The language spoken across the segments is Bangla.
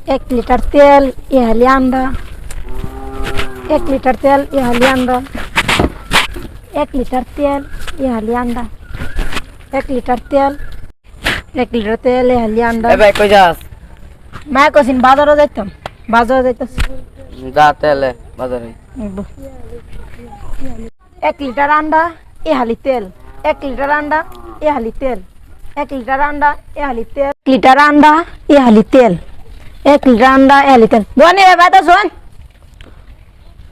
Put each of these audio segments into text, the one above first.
1 লিটার তেল ইহালি আন্ডা 1 লিটার তেল ইহালি আন্ডা 1 লিটার তেল ইহালি আন্ডা 1 লিটার তেল 1 লিটার তেল ইহালি আন্ডা এ ভাই কই যাস? মা কইছিন বাজারে যাইতাম বাজারে যাইতাছি যা তেলে বাজারে। 1 লিটার আন্ডা ইহালি তেল 1 লিটার আন্ডা ইহালি তেল 1 লিটার আন্ডা ইহালি তেল 1 লিটার আন্ডা ইহালি তেল 1 লিটার আন্ডা ইহালি তেল ধনী ভাই তো শুন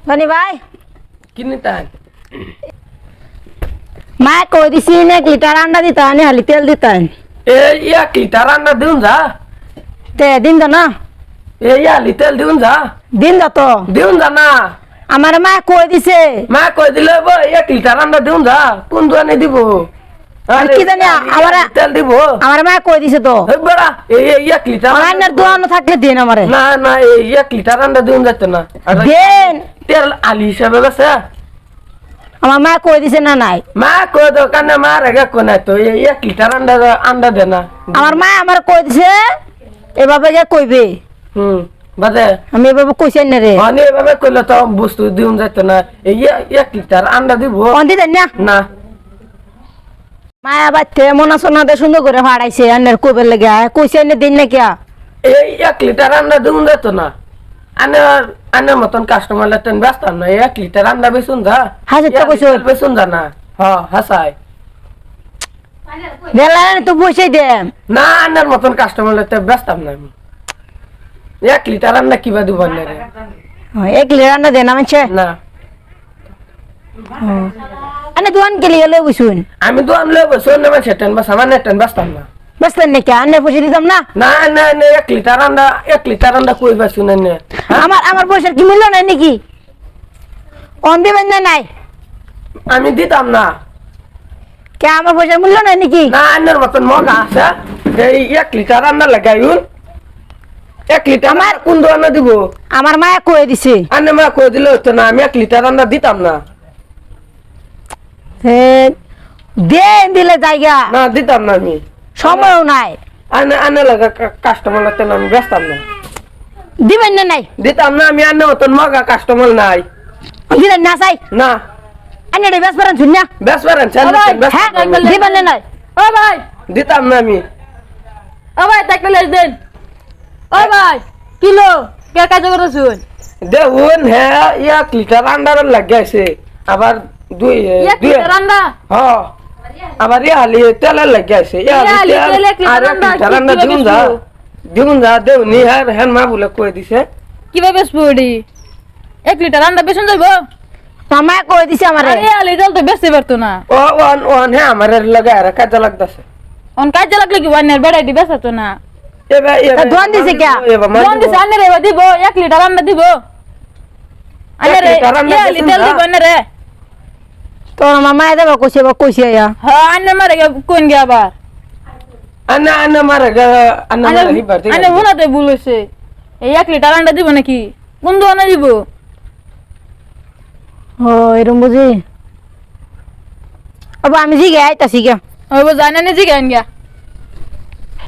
ধনী ভাই কিনে তাই মা কই দিছি 1 লিটার আন্ডা দিতা ইহালি তেল দিতা এ 1 লিটার আন্ডা দিউন যা। তে দিন দা না এ ইহালি তেল দিউন যা। দিন দা তো দিউন যা না। আমার মা কই দিছে মা কই দিলে 1 লিটার আন্ডা দিউন যা। কোন দোকানে দিব? আর কি জানি আমার তেল দিব। আমার মা কই দিছে তো এই বড়া এই 1 লিটার আমার দোকান থাকলে দিন আমারে না না এই 1 লিটার আন্ডা দিউন যাচ্ছে না। দেন তেল আলি হিসাবে বেছে আমার মা কই দিছে না নাই মা কই দোকানে মা রেগে কোনে তো এই 1 লিটার আন্ডা দে না। আমার মা আমার কই দিছে এভাবে গে কইবে বাদে আমি এভাবে কইছেন না রে মানে এভাবে কইলে তো বস্তু দিউন যাচ্ছে না। এই 1 লিটার আন্ডা দিব অন্দি দেন না না। মায়া বাচ্চা মনে শোনা দে সুন্দর করে ফাড়াইছে আন্নার কইবে লাগে কইছেন না দিন না কিয়া এই 1 লিটার আন্ডা দিউন যেত না। আনার আনার মতন কাস্টমার লেতেন ব্যস্ত না। 1 লিটার আন্ডা বেচুন যা। হাজার টাকা কইছো বেচুন যা না। হ্যাঁ হাসাই দেলা তো বসে দে না আনার মতন কাস্টমার লেতে ব্যস্ত না আমি। 1 লিটার আন্ডা কিবা দিব না রে 1 লিটার না দেন আমাছে না। আনে দোকান কে লিয়ে লই বসুন আমি তো আমলে বসুন না সেটেন বা সামান্য টেন ব্যস্ত না। বসলেন নাকি আন্নে পয়সা দিতাম না না না না 1 লিটার আন্ডা কই বাসুন না। আমার পয়সার কি মূল্য নাই নাকি অন দিবেন না নাই আমি দিতাম না। কে আমার পয়সার মূল্য নাই নাকি না আনার মতন মগা আছে এই 1 লিটার আন্ডা লাগাইউন 1 লিটার আমার কোন দোকানে দিব? আমার মায়া কই দিছে আনে মা কই দিলে হতো না। আমি 1 লিটার আন্ডা দিতাম না। দেন দিলে জায়গা না দিতাম না আমি। সময়ও নাই আনে আনে লাগা কাস্টমার লাগতে না আমি ব্যস্তাম না। দিবেন না নাই দিতাম না আমি আনে মতন মগা কাস্টমার নাই। দিলেন না চাই না আন্নে রে বেশ পারেন শুন না বেশ পারেন হ্যাঁ দিবেন না নাই ও ভাই দিতাম না আমি। ও ভাই একটা লেজ দেন ও ভাই কিলো কে কাজ করছুন দেখুন হ্যাঁ 1 লিটার আন্ডার লাগাইছে আবার দুই এক লিটার আন্ডা হ্যাঁ আবার হালি তেল লাগাইছে ইহালি তেল 1 লিটার আন্ডা দিউন যা দেউনি হ্যাঁ মা বলে কই দিছে কিভাবে বেচবুড়ি 1 লিটার আন্ডা বেচন যাইবো মায়া কই দিছে আমারে আরে আলি তেল তো বেচতে পারতো না ও ওন হ্যাঁ আমার লাগায় আর কাজে লাগতাছে অন কাজে লাগলে কি ওয়ানের বেড়াইটি বেচাতো না দোয়ান দিছে কে? কোন দিছে আনে রে দিব 1 লিটার আন্ডা দিব আনে রে ইহালি তেল দিব আনে রে তোর মামা দেবা কইছে ইয়া হ্যাঁ আনে মারে কোন গিয়া আবার আন্না আন্না মারে আন্না মারে নি বাড়তে আনে হুনাতে বলেছে এই 1 লিটার আন্ডা দিব নাকি কোন দোকানে দিব ও এরম বুঝি আবার আমি জিগে আইতাছি গে ওই জানেন জি গান গিয়া